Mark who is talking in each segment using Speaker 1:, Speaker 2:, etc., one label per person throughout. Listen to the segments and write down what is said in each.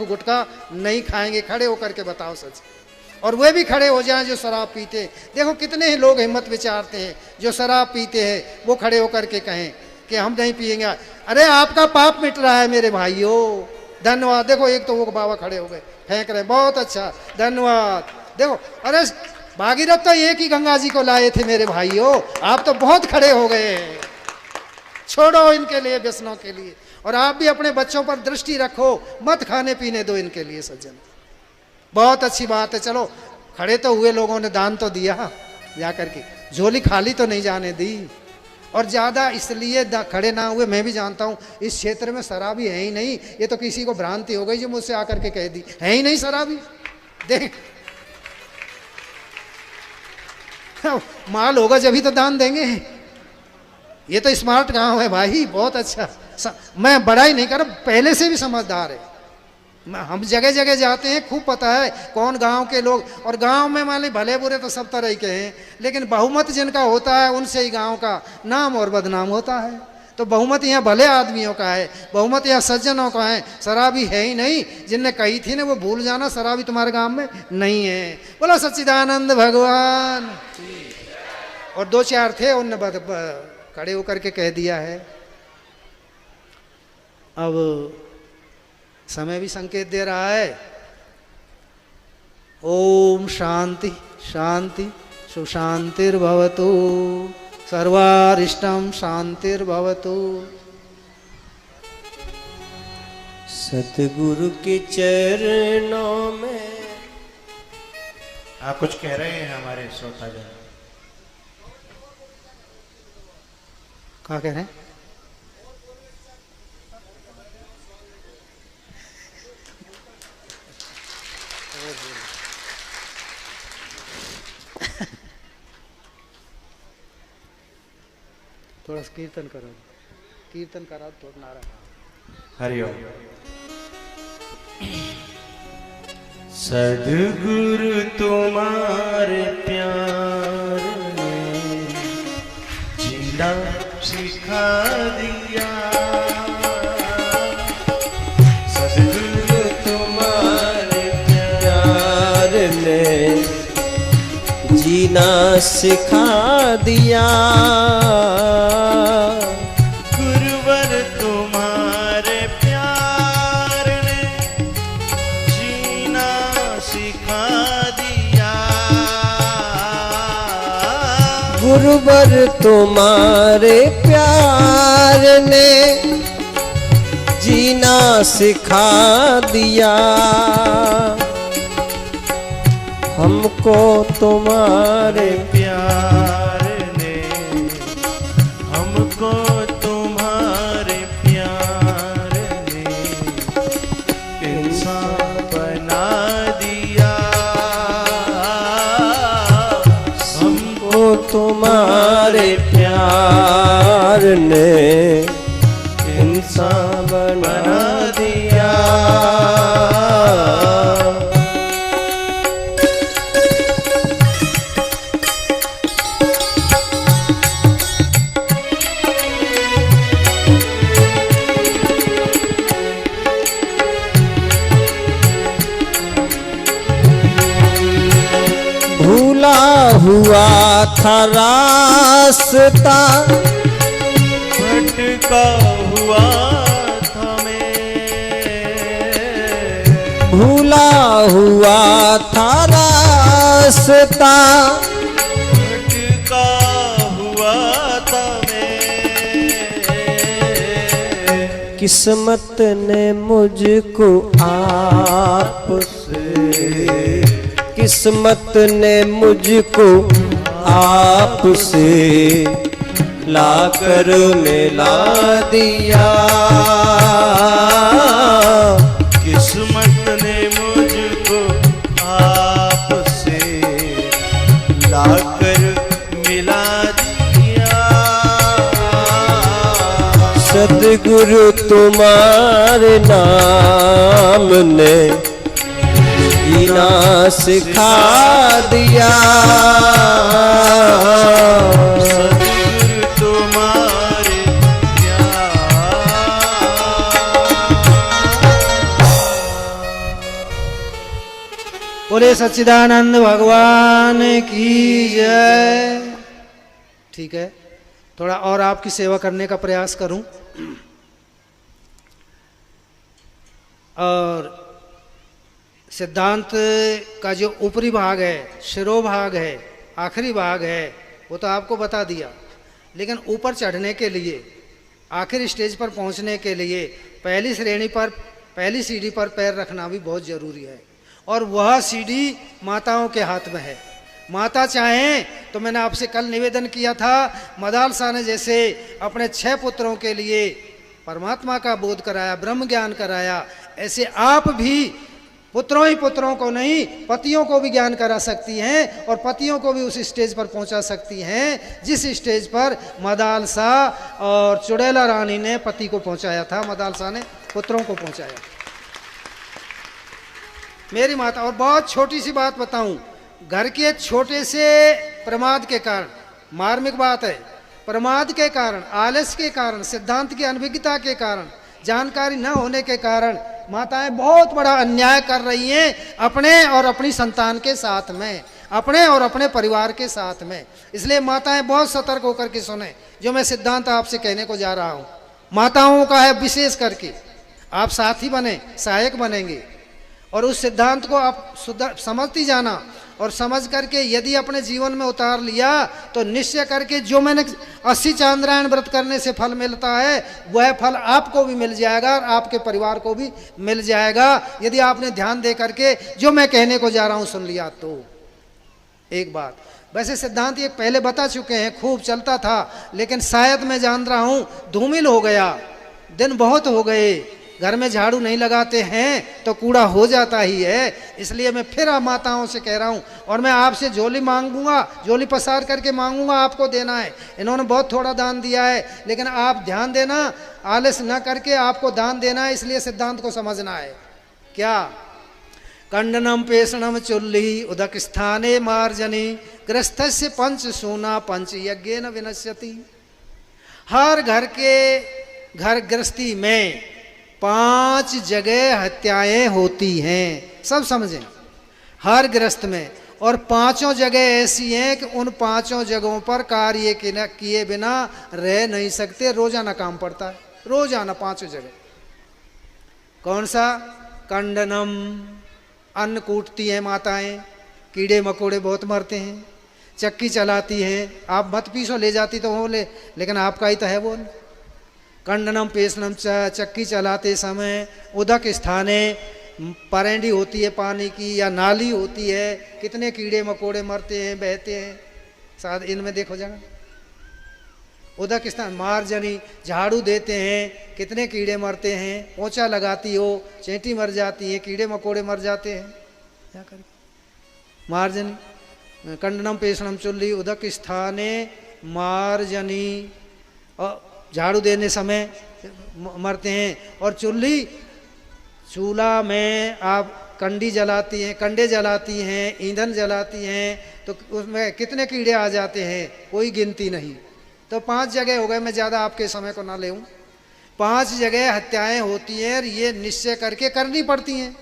Speaker 1: तंबाकू गुटखा नहीं खाएंगे, खड़े होकर के बताओ सच। और वे भी खड़े हो जाएं जो शराब पीते। देखो कितने ही लोग हिम्मत विचारते हैं, जो शराब पीते हैं वो खड़े होकर के कहें कि हम नहीं पिएंगे। अरे आपका पाप मिट रहा है मेरे भाइयों, धन्यवाद। देखो एक तो वो बाबा खड़े हो गए, फेंक रहे, बहुत अच्छा, धन्यवाद। देखो अरे भागीरथ तो एक ही गंगा जी को लाए थे मेरे भाइयों, आप तो बहुत खड़े हो गए। छोड़ो इनके लिए, व्यसनों के लिए। और आप भी अपने बच्चों पर दृष्टि रखो, मत खाने पीने दो इनके लिए सज्जन। बहुत अच्छी बात है। चलो खड़े तो हुए, लोगों ने दान तो दिया, जाकर के झोली खाली तो नहीं जाने दी। और ज़्यादा इसलिए खड़े ना हुए, मैं भी जानता हूँ इस क्षेत्र में शराबी है ही नहीं। ये तो किसी को भ्रांति हो गई जो मुझसे आकर के कह दी है ही नहीं शराबी। देख माल होगा जभी तो दान देंगे। ये तो स्मार्ट गांव है भाई, बहुत अच्छा। मैं बड़ाई नहीं कर रहा, पहले से भी समझदार है। हम जगह जगह जाते हैं, खूब पता है कौन गांव के लोग। और गांव में मान ली भले बुरे तो सब तरह के हैं, लेकिन बहुमत जिनका होता है उनसे ही गांव का नाम और बदनाम होता है। तो बहुमत यहाँ भले आदमियों का है, बहुमत यहाँ सज्जनों का है। शराबी है ही नहीं। जिनने कही थी ना वो भूल जाना, शराबी तुम्हारे गांव में नहीं है। बोलो सच्चिदानंद भगवान। और दो चार थे, उनने खड़े होकर के कह दिया है। अब समय भी संकेत दे रहा है। ओम शांति शांति सुशांतिर्भवतु, सर्वारिष्टम शांतिर्भवतु।
Speaker 2: सतगुरु के चरणों में।
Speaker 3: आप कुछ कह रहे हैं हमारे श्रोताजन?
Speaker 1: क्या कह रहे हैं? थोड़ा कीर्तन करो, कीर्तन करा तो नारा।
Speaker 3: हरिओम।
Speaker 2: सद्गुरु तुम्हारे प्यार ने जीना सिखा दिया। सद्गुरु तुम्हारे प्यार ने जीना सिखा दिया। गुरुवर तुम्हारे प्यार ने जीना सिखा दिया। गुरुवर तुम्हारे प्यार ने जीना सिखा दिया। हमको तुम्हारे प्यार ने, हमको तुम्हारे प्यार ने इंसान बना दिया। हमको तुम्हारे प्यार ने इंसान बना दिया। हुआ था रास्ता, भटका हुआ था मैं। भूला हुआ था रास्ता, भटका हुआ था मैं। किस्मत ने मुझको आपसे, किस्मत ने मुझको आपसे लाकर मिला दिया। किस्मत ने मुझको आपसे लाकर मिला दिया। सद्गुरु तुम्हारे नाम ने जीना सिखा दिया। सद्गुरु तुम्हारे प्यार।
Speaker 1: बोले सच्चिदानंद भगवान की जय। ठीक है, थोड़ा और आपकी सेवा करने का प्रयास करूं। और सिद्धांत का जो ऊपरी भाग है, शिरोभाग है, आखिरी भाग है, वो तो आपको बता दिया। लेकिन ऊपर चढ़ने के लिए, आखिरी स्टेज पर पहुंचने के लिए पहली श्रेणी पर, पहली सीढ़ी पर पैर रखना भी बहुत जरूरी है। और वह सीढ़ी माताओं के हाथ में है। माता चाहें तो, मैंने आपसे कल निवेदन किया था, मदालसा ने जैसे अपने 6 पुत्रों के लिए परमात्मा का बोध कराया, ब्रह्म ज्ञान कराया, ऐसे आप भी पुत्रों ही पुत्रों को नहीं, पतियों को भी ज्ञान करा सकती हैं और पतियों को भी उस स्टेज पर पहुंचा सकती हैं जिस स्टेज पर मदालसा और चुड़ैला रानी ने पति को पहुंचाया था, मदालसा ने पुत्रों को पहुंचाया। मेरी माता, और बहुत छोटी सी बात बताऊं, घर के छोटे से प्रमाद के कारण, मार्मिक बात है, प्रमाद के कारण, आलस्य के कारण, सिद्धांत की अनभिज्ञता के कारण, जानकारी न होने के कारण माताएं बहुत बड़ा अन्याय कर रही हैं अपने और अपनी संतान के साथ में, अपने और अपने परिवार के साथ में। इसलिए माताएं बहुत सतर्क होकर के सुने जो मैं सिद्धांत आपसे कहने को जा रहा हूं। माताओं का है विशेष करके, आप साथी बने, सहायक बनेंगे और उस सिद्धांत को आप समझती जाना, और समझ करके यदि अपने जीवन में उतार लिया तो निश्चय करके जो मैंने 80 चांद्रायण व्रत करने से फल मिलता है वह फल आपको भी मिल जाएगा और आपके परिवार को भी मिल जाएगा, यदि आपने ध्यान दे करके जो मैं कहने को जा रहा हूं सुन लिया तो। एक बात, वैसे सिद्धांत ये पहले बता चुके हैं, खूब चलता था, लेकिन शायद मैं जान रहा हूं धूमिल हो गया, दिन बहुत हो गए, घर में झाड़ू नहीं लगाते हैं तो कूड़ा हो जाता ही है। इसलिए मैं फिर आप माताओं से कह रहा हूं, और मैं आपसे झोली मांगूंगा, झोली पसार करके मांगूंगा, आपको देना है। इन्होंने बहुत थोड़ा दान दिया है, लेकिन आप ध्यान देना, आलस न करके आपको दान देना है, इसलिए सिद्धांत को समझना है। क्या? कंडनम पेषणम चुल्ली उदक स्थाने मार्जनी गृहस्थस्य पंच सोना पंच यज्ञेन विनश्यति। हर घर गृहस्थी में 5 जगह हत्याएं होती हैं, सब समझें, हर गृहस्थ में। और 5 जगह ऐसी हैं कि उन 5 जगहों पर कार्य किए बिना रह नहीं सकते, रोजाना काम पड़ता है, रोजाना 5 जगह। कौन सा? कंडनम, अन्न कूटती हैं माताएं, कीड़े मकोड़े बहुत मरते हैं। चक्की चलाती हैं, आप मत पीसो, ले जाती तो हो ले, लेकिन आपका ही तो है वो। कंडनम पेषणम, चक्की चलाते समय उदक स्थाने, परेंडी होती है पानी की या नाली होती है, कितने कीड़े मकोड़े मरते हैं, बहते हैं, शायद इनमें देखो जरा। उदक स्थान मार्जनी, झाड़ू देते हैं, कितने कीड़े मरते हैं, पोंछा लगाती हो, चेंटी मर जाती है, कीड़े मकोड़े मर जाते हैं, क्या करें। मार्जनी, कंडनम पेषणम चुल्ली उदक स्थाने मार्जनी, और झाड़ू देने समय मरते हैं। और चूल्हा में आप कंडी जलाती हैं, कंडे जलाती हैं, ईंधन जलाती हैं, तो उसमें कितने कीड़े आ जाते हैं, कोई गिनती नहीं। तो 5 जगह हो गए, मैं ज़्यादा आपके समय को ना लेऊं। 5 जगह हत्याएं होती हैं, ये निश्चय करके करनी पड़ती हैं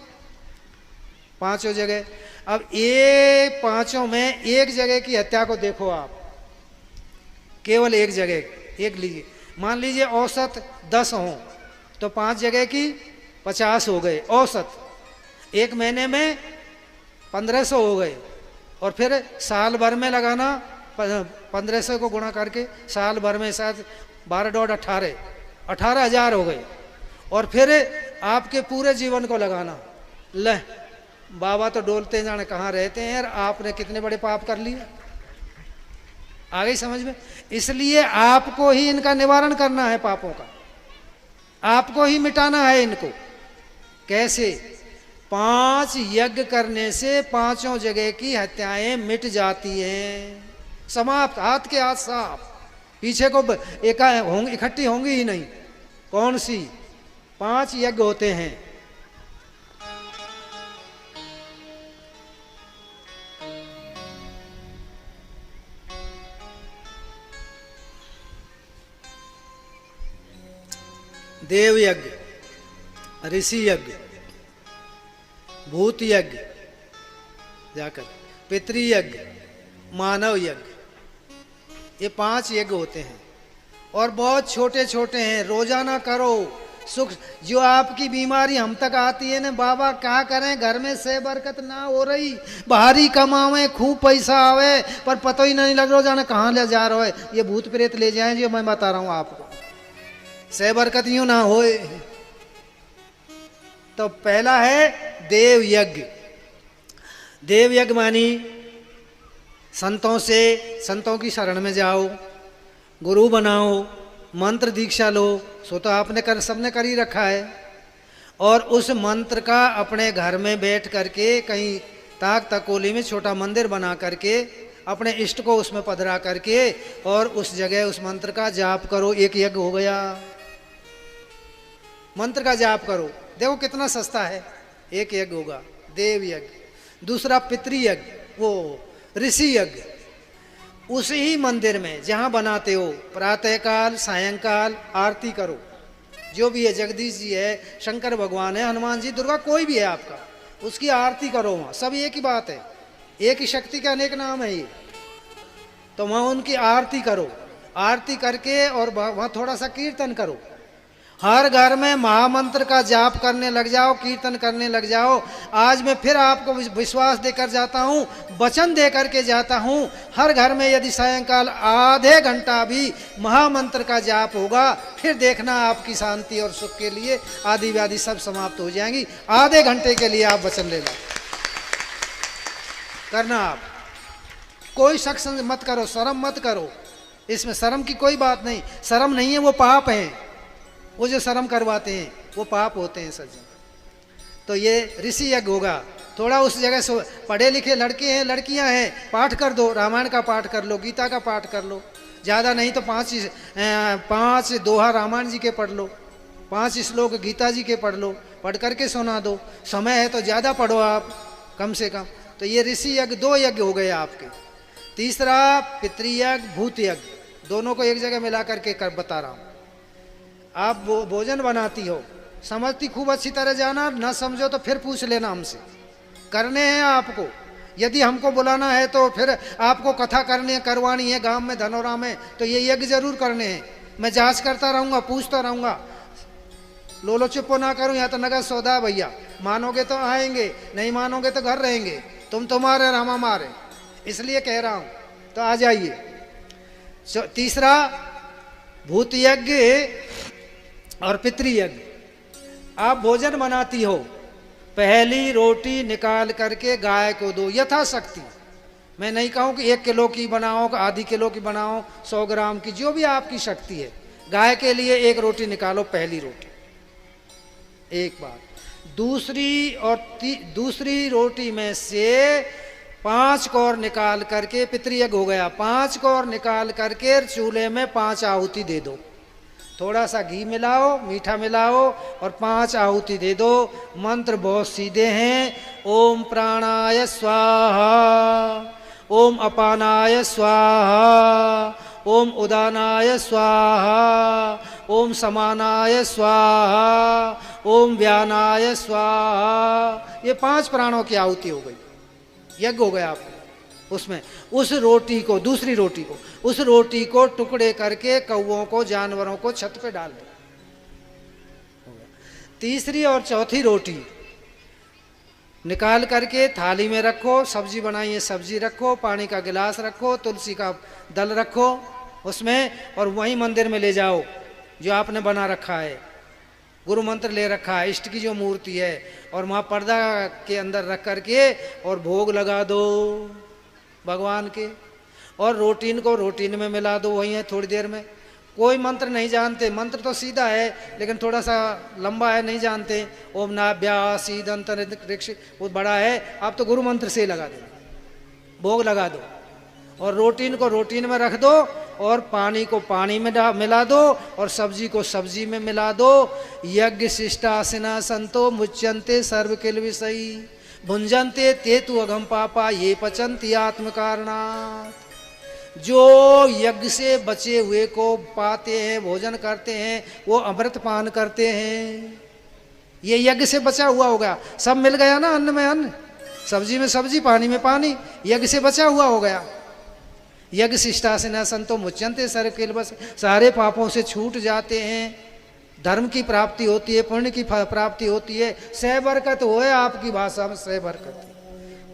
Speaker 1: 5 जगह। अब ये 5 में एक जगह की हत्या को देखो आप, केवल एक जगह, एक लीजिए, मान लीजिए औसत 10 हो तो 5 जगह की 50 हो गए औसत। एक महीने में 1500 हो गए, और फिर साल भर में लगाना 1500 को गुणा करके साल भर में शायद 18,000 हो गए, और फिर आपके पूरे जीवन को लगाना। ले बाबा तो डोलते जाने कहाँ रहते हैं, आपने कितने बड़े पाप कर लिए, आ गई समझ में। इसलिए आपको ही इनका निवारण करना है, पापों का आपको ही मिटाना है इनको। कैसे? 5 यज्ञ करने से 5 जगह की हत्याएं मिट जाती हैं, समाप्त, हाथ के हाथ साफ, पीछे को इकट्ठी होंगी ही नहीं। कौन सी? 5 यज्ञ होते हैं। देव यज्ञ, ऋषि यज्ञ, भूत यज्ञ, जाकर पितृयज्ञ, मानव यज्ञ, ये 5 यज्ञ होते हैं और बहुत छोटे छोटे हैं। रोजाना करो। सुख जो आपकी बीमारी हम तक आती है ना, बाबा क्या करें, घर में से बरकत ना हो रही, बाहरी कमावे, खूब पैसा आवे, पर पता ही नहीं लग रहा जाने कहाँ ले जा रहा है। ये भूत प्रेत ले जाए जो मैं बता रहा हूं आपको, से बरकत यूं ना होए। तो पहला है देव यज्ञ। देव यज्ञ मानी संतों की शरण में जाओ, गुरु बनाओ, मंत्र दीक्षा लो। सो तो आपने सबने कर ही रखा है। और उस मंत्र का अपने घर में बैठ करके कहीं ताक तकोली में छोटा मंदिर बना करके अपने इष्ट को उसमें पधरा करके और उस जगह उस मंत्र का जाप करो। एक यज्ञ हो गया। मंत्र का जाप करो, देखो कितना सस्ता है, एक यज्ञ होगा देव यज्ञ। दूसरा पितृयज्ञ, वो ऋषि यज्ञ। उसी ही मंदिर में जहां बनाते हो प्रातःकाल सायंकाल आरती करो। जो भी है, जगदीश जी है, शंकर भगवान है, हनुमान जी, दुर्गा, कोई भी है आपका, उसकी आरती करो। वहां सब एक ही बात है, एक ही शक्ति के अनेक नाम है ये। तो वहां उनकी आरती करो। आरती करके और वहां थोड़ा सा कीर्तन करो। हर घर में महामंत्र का जाप करने लग जाओ, कीर्तन करने लग जाओ। आज मैं फिर आपको विश्वास देकर जाता हूं, वचन देकर के जाता हूं, हर घर में यदि सायंकाल आधे घंटा भी महामंत्र का जाप होगा, फिर देखना आपकी शांति और सुख के लिए आदि व्याधि सब समाप्त हो जाएंगी। आधे घंटे के लिए आप वचन ले लो, करना। आप कोई शक मत करो, शर्म मत करो। इसमें शर्म की कोई बात नहीं। शर्म नहीं है, वो पाप है। वो जो शर्म करवाते हैं वो पाप होते हैं सज्जन। तो ये ऋषि यज्ञ होगा। थोड़ा उस जगह से पढ़े लिखे लड़के हैं, लड़कियां हैं, पाठ कर दो, रामायण का पाठ कर लो, गीता का पाठ कर लो। ज़्यादा नहीं तो 5 दोहा रामायण जी के पढ़ लो, 5 श्लोक गीता जी के पढ़ लो, पढ़ करके सुना दो। समय है तो ज़्यादा पढ़ो आप, कम से कम। तो ये ऋषि यज्ञ 2 यज्ञ हो गए आपके। तीसरा पितृयज्ञ भूत यज्ञ, दोनों को एक जगह मिला करके बता रहा हूँ। आप भोजन बनाती हो, समझती खूब अच्छी तरह जाना, न समझो तो फिर पूछ लेना हमसे। करने हैं आपको, यदि हमको बुलाना है तो फिर आपको कथा करवानी है गांव में धनौरा में, तो ये यज्ञ जरूर करने हैं। मैं जांच करता रहूंगा, पूछता रहूंगा, लोलो चिप्पो ना करूं। या तो नगद सौदा भैया, मानोगे तो आएंगे, नहीं मानोगे तो घर रहेंगे। तुम तुम्हारे हम हमारे, इसलिए कह रहा हूं। तो आ जाइए। तीसरा भूत यज्ञ और पितृयज्ञ। आप भोजन बनाती हो, पहली रोटी निकाल करके गाय को दो यथाशक्ति। मैं नहीं कहूं कि 1 किलो की बनाओ, आधी किलो की बनाओ, 100 ग्राम की, जो भी आपकी शक्ति है। गाय के लिए 1 रोटी निकालो, पहली रोटी। एक बात। दूसरी रोटी में से 5 कौर निकाल करके, पितृयज्ञ हो गया, 5 कौर निकाल करके चूल्हे में 5 आहुति दे दो। थोड़ा सा घी मिलाओ, मीठा मिलाओ और 5 आहुति दे दो। मंत्र बहुत सीधे हैं। ओम प्राणाय स्वाहा, ओम अपानाय स्वाहा, ओम उदानाय स्वाहा, ओम समानाय स्वाहा, ओम व्यानाय स्वाहा। ये 5 प्राणों की आहुति हो गई, यज्ञ हो गया आपको। उसमें उस रोटी को, दूसरी रोटी को, उस रोटी को टुकड़े करके कौओं को, जानवरों को छत पे डाल दो। तीसरी और चौथी रोटी निकाल करके थाली में रखो। सब्जी बनाई है, सब्जी रखो, पानी का गिलास रखो, तुलसी का दल रखो उसमें, और वहीं मंदिर में ले जाओ जो आपने बना रखा है, गुरु मंत्र ले रखा है, इष्ट की जो मूर्ति है, और वहाँ पर्दा के अंदर रख करके और भोग लगा दो भगवान के। और रोटीन को रोटीन में मिला दो वहीं है थोड़ी देर में। कोई मंत्र नहीं जानते, मंत्र तो सीधा है लेकिन थोड़ा सा लंबा है, नहीं जानते। ओम नाभ्यासी दंतरिक्ष वो बड़ा है, आप तो गुरु मंत्र से लगा दो, भोग लगा दो। और रोटीन को रोटीन में रख दो, और पानी को पानी में मिला दो, और सब्जी को सब्जी में मिला दो। यज्ञ शिष्टासिना संतो मुच्यंते सर्व किल विषयी भुंजनते ते तु अघम पापा ये पचंती आत्म कारणात्। जो यज्ञ से बचे हुए को पाते हैं, भोजन करते हैं, वो अमृत पान करते हैं। ये यज्ञ से बचा हुआ होगा, सब मिल गया ना, अन्न में अन्न, सब्जी में सब्जी, पानी में पानी, यज्ञ से बचा हुआ हो गया। यज्ञ शिष्टासिना संतो मुच्यंते सर्वकिल बस, सारे पापों से छूट जाते हैं, धर्म की प्राप्ति होती है, पुण्य की प्राप्ति होती है। सह बरकत हो है, आपकी भाषा में सह बरकत।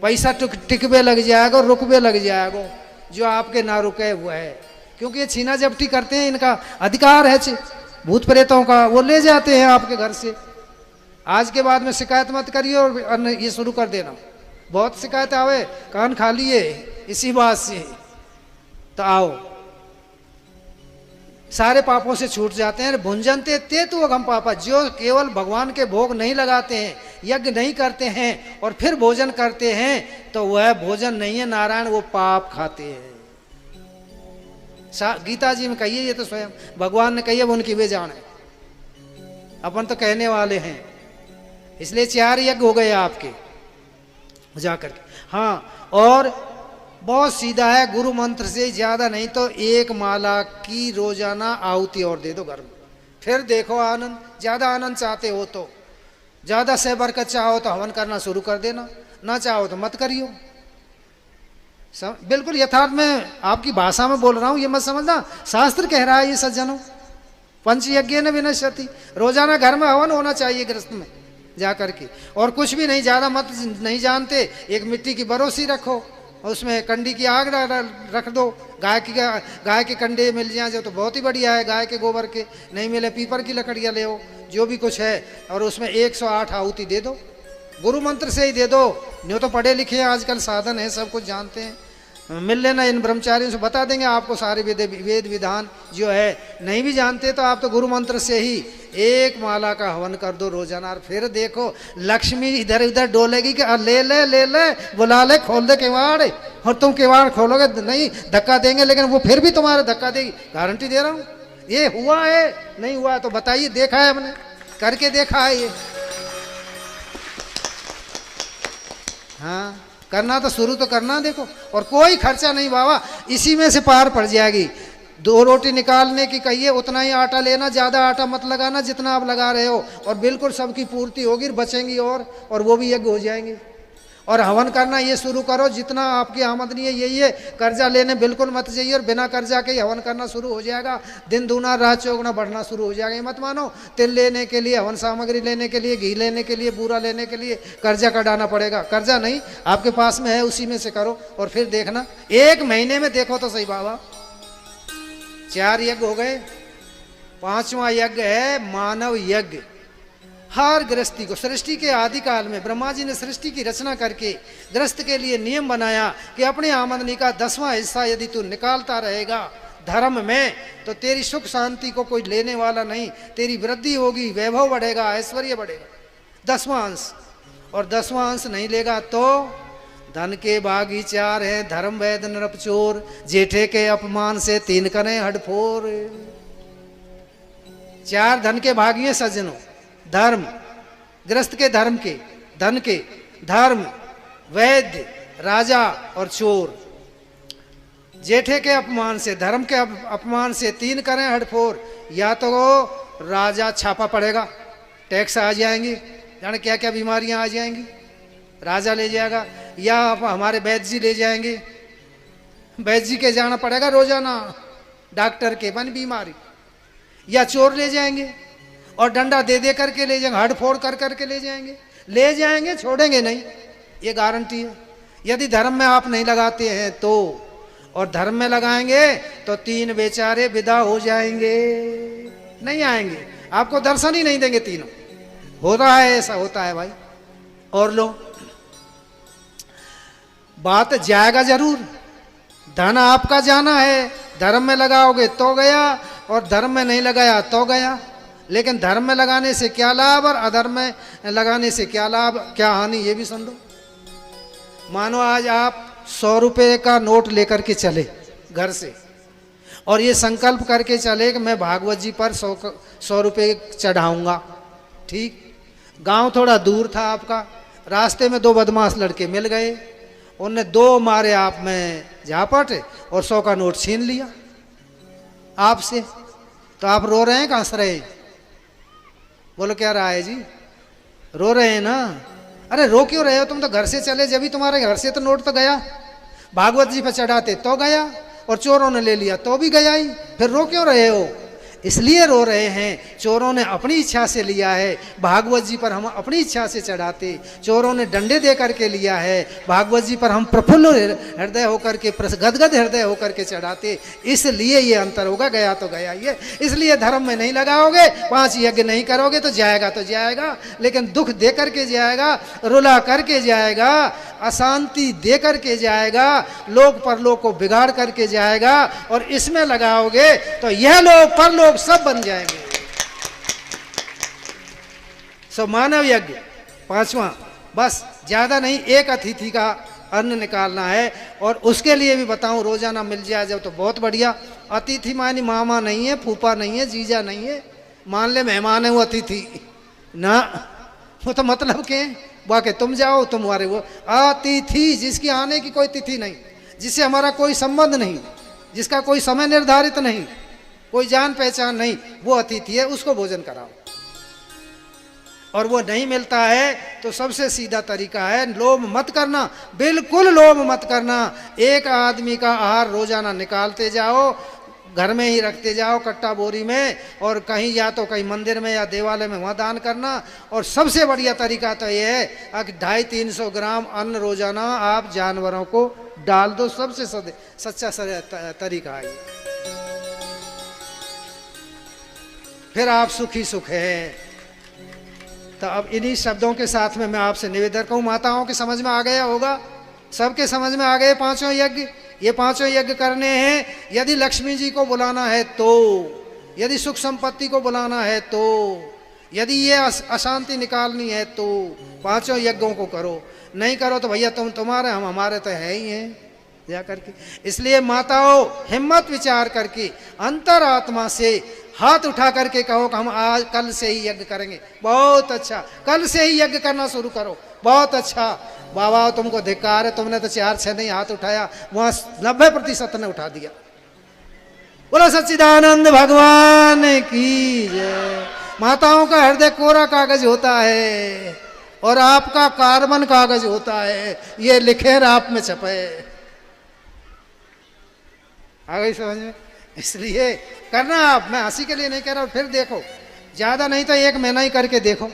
Speaker 1: पैसा टिकबे लग जाएगा, रुकबे लग जाएगा, जो आपके ना रुके हुआ है, क्योंकि ये छीना जब्ती करते हैं, इनका अधिकार है भूत प्रेतों का, वो ले जाते हैं आपके घर से। आज के बाद में शिकायत मत करिए और ये शुरू कर देना। बहुत शिकायत आवे, कान खा लिए इसी बात से। तो आओ, सारे पापों से छूट जाते हैं। भुंजनते ते तो अगम पापा, जो केवल भगवान के भोग नहीं लगाते हैं, यज्ञ नहीं करते हैं और फिर भोजन करते हैं, तो वह भोजन नहीं है नारायण, वो पाप खाते हैं। गीता जी में कहिए, ये तो स्वयं भगवान ने कही है, वो उनकी वे जान है, अपन तो कहने वाले हैं। इसलिए 4 यज्ञ हो गए आपके जाकर के। हाँ, और बहुत सीधा है, गुरु मंत्र से ज्यादा नहीं तो 1 माला की रोजाना आहुति और दे दो घर में, फिर देखो आनंद। ज्यादा आनंद चाहते हो तो, ज्यादा से बरकत चाहो तो हवन करना शुरू कर देना, ना चाहो तो मत करियो। बिल्कुल यथार्थ में आपकी भाषा में बोल रहा हूं, ये मत समझना शास्त्र कह रहा है ये सज्जनों। पंच यज्ञ न विनश्यति, रोजाना घर में हवन होना चाहिए गृहस्थ में जाकर के, और कुछ भी नहीं, ज्यादा मत नहीं जानते, एक मिट्टी की बरोसी रखो, उसमें कंडी की आग रख दो, गाय के कंडे मिल जाए जो तो बहुत ही बढ़िया है, गाय के गोबर के, नहीं मिले पीपर की लकड़ियाँ ले आओ, जो भी कुछ है, और उसमें 108 आहुति दे दो, गुरु मंत्र से ही दे दो। न्यू तो पढ़े लिखे हैं, आजकल साधन है, सब कुछ जानते हैं, मिल लेना इन ब्रह्मचारियों से, बता देंगे आपको सारे वेद विधान जो है। नहीं भी जानते तो आप तो गुरु मंत्र से ही 1 माला का हवन कर दो रोजाना, और फिर देखो लक्ष्मी इधर उधर डोलेगी कि ले ले ले ले, बुला ले, खोल दे किवाड़, और तुम किवाड़ खोलोगे नहीं, धक्का देंगे, लेकिन वो फिर भी तुम्हारा धक्का देगी, गारंटी दे रहा हूँ। ये हुआ है, नहीं हुआ तो बताइए, देखा है हमने, करके देखा है ये। हाँ, करना तो शुरू तो करना, देखो, और कोई खर्चा नहीं बाबा, इसी में से पार पड़ जाएगी। 2 रोटी निकालने की कहिए, उतना ही आटा लेना, ज्यादा आटा मत लगाना जितना आप लगा रहे हो, और बिल्कुल सबकी पूर्ति होगी, बचेंगी और वो भी यज्ञ हो जाएंगे। और हवन करना ये शुरू करो, जितना आपकी आमदनी है यही है, कर्जा लेने बिल्कुल मत जाइए, और बिना कर्जा के ही हवन करना शुरू हो जाएगा, दिन दूना रात चौगुना बढ़ना शुरू हो जाएगा। ये मत मानो तिल लेने के लिए, हवन सामग्री लेने के लिए, घी लेने के लिए, बूरा लेने के लिए कर्जा कटाना पड़ेगा। कर्जा नहीं, आपके पास में है उसी में से करो, और फिर देखना 1 महीने में देखो तो सही बाबा। 4 यज्ञ हो गए, 5वां यज्ञ है मानव यज्ञ। हर गृहस्थी को सृष्टि के आदि काल में ब्रह्मा जी ने सृष्टि की रचना करके गृहस्थ के लिए नियम बनाया कि अपनी आमदनी का 10वां हिस्सा यदि तू निकालता रहेगा धर्म में, तो तेरी सुख शांति को कोई लेने वाला नहीं, तेरी वृद्धि होगी, वैभव बढ़ेगा, ऐश्वर्य बढ़ेगा। 10वां अंश, और 10वां अंश नहीं लेगा तो धन के बागी 4 हैं, धर्म वैद नरप चोर, जेठे के अपमान से 3 करें हडफोर। 4 धन के भागी हैं सज्जनों, धर्म, गृहस्थ के धर्म के, धन के, धर्म, वैद्य, राजा और चोर। जेठे के अपमान से, धर्म के अपमान से 3 करें हडफोर, या तो राजा छापा पड़ेगा, टैक्स आ जाएंगे, जाने क्या क्या बीमारियां आ जाएंगी, राजा ले जाएगा, या हमारे वैद्य जी ले जाएंगे, वैद्य जी के जाना पड़ेगा रोजाना डॉक्टर के बन बीमारी, या चोर ले जाएंगे और डंडा दे दे करके ले जाएंगे, हड़फोड़ कर करके ले जाएंगे, छोड़ेंगे नहीं, ये गारंटी है। यदि धर्म में आप नहीं लगाते हैं तो, और धर्म में लगाएंगे तो 3 बेचारे विदा हो जाएंगे, नहीं आएंगे, आपको दर्शन ही नहीं देंगे तीनों। हो रहा है, ऐसा होता है भाई। और लो, बात जाएगा जरूर, धन आपका जाना है, धर्म में लगाओगे तो गया, और धर्म में नहीं लगाया तो गया। लेकिन धर्म में लगाने से क्या लाभ और अधर्म में लगाने से क्या लाभ, क्या हानि, ये भी सुन लो। मानो आज आप 100 रुपये का नोट लेकर के चले घर से, और ये संकल्प करके चले कि मैं भागवत जी पर 100 रुपये चढ़ाऊंगा। ठीक, गांव थोड़ा दूर था आपका, रास्ते में 2 बदमाश लड़के मिल गए, उनने 2 मारे आप में झापट और 100 का नोट छीन लिया आपसे। तो आप रो रहे हैं, कहाँ हंस रहे हैं? बोलो क्या रहा है जी? रो रहे हैं ना? अरे रो क्यों रहे हो, तुम तो घर से चले, जब भी तुम्हारे घर से तो नोट तो गया, भागवत जी पर चढ़ाते तो गया, और चोरों ने ले लिया तो भी गया ही, फिर रो क्यों रहे हो? इसलिए रो रहे हैं, चोरों ने अपनी इच्छा से लिया है, भागवत जी पर हम अपनी इच्छा से चढ़ाते, चोरों ने डंडे दे करके लिया है, भागवत जी पर हम प्रफुल्ल हृदय होकर के, गदगद हृदय होकर के चढ़ाते। इसलिए ये अंतर होगा, गया तो गया ये। इसलिए धर्म में नहीं लगाओगे, 5 यज्ञ नहीं करोगे तो जाएगा, लेकिन दुख दे करके जाएगा, रुला करके जाएगा, अशांति दे करके जाएगा, लोक परलोक को बिगाड़ करके जाएगा। और इसमें लगाओगे तो यह लोक परलोक सब बन जाएंगे। सो मानव यज्ञ 5वां, बस ज्यादा नहीं, एक अतिथि का अन्न निकालना है। और उसके लिए भी बताऊं, रोजाना मिल जाए जब तो बहुत बढ़िया। अतिथि मानी मामा नहीं है, फूफा नहीं है, जीजा नहीं है, मान ले मेहमान है वो अतिथि ना, वो तो मतलब के बाकी तुम जाओ तुम्हारे, वो अतिथि जिसकी आने की कोई तिथि नहीं, जिससे हमारा कोई संबंध नहीं, जिसका कोई समय निर्धारित नहीं, कोई जान पहचान नहीं, वो अतिथि है, उसको भोजन कराओ। और वो नहीं मिलता है तो सबसे सीधा तरीका है, लोभ मत करना, बिल्कुल लोभ मत करना। एक आदमी का आहार रोजाना निकालते जाओ, घर में ही रखते जाओ कट्टा बोरी में, और कहीं या तो कहीं मंदिर में या देवालय में वहाँ दान करना। और सबसे बढ़िया तरीका तो ये है कि 250-300 ग्राम अन्न रोजाना आप जानवरों को डाल दो, सबसे सच्चा तरीका है। फिर आप सुखी सुख है। तो अब इन्हीं शब्दों के साथ में मैं आपसे निवेदन करूं, माताओं के समझ में आ गया होगा, सबके समझ में आ गए 5 यज्ञ। ये 5 यज्ञ करने हैं, यदि लक्ष्मी जी को बुलाना है तो, यदि सुख संपत्ति को बुलाना है तो, यदि ये अशांति निकालनी है तो 5 यज्ञों को करो। नहीं करो तो भैया तुम्हारे हम हमारे तो है ही हैं जा करके। इसलिए माताओं, हिम्मत विचार करके अंतरात्मा से हाथ उठा करके कहो कि हम आज कल से ही यज्ञ करेंगे। बहुत अच्छा, कल से ही यज्ञ करना शुरू करो, बहुत अच्छा। बाबा तुमको धिक्कार है, तुमने तो 4-6 नहीं हाथ उठाया, वहां 90% ने उठा दिया। बोलो सच्चिदानंद भगवान की जय। माताओं का हृदय कोरा कागज होता है और आपका कार्बन कागज होता है, ये लिखे आप में छपे। आ गई समझ में? इसलिए करना आप, मैं हंसी के लिए नहीं कह रहा हूं। फिर देखो, ज्यादा नहीं तो 1 महीना ही करके देखो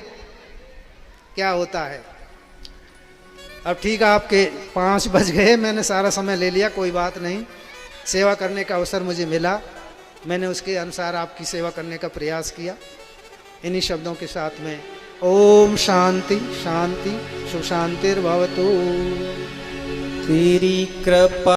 Speaker 1: क्या होता है। अब ठीक है, आपके 5 बज गए, मैंने सारा समय ले लिया, कोई बात नहीं। सेवा करने का अवसर मुझे मिला, मैंने उसके अनुसार आपकी सेवा करने का प्रयास किया। इन्हीं शब्दों के साथ में ओम शांति शांति सुशांतिर्भवतु।
Speaker 2: तेरी कृपा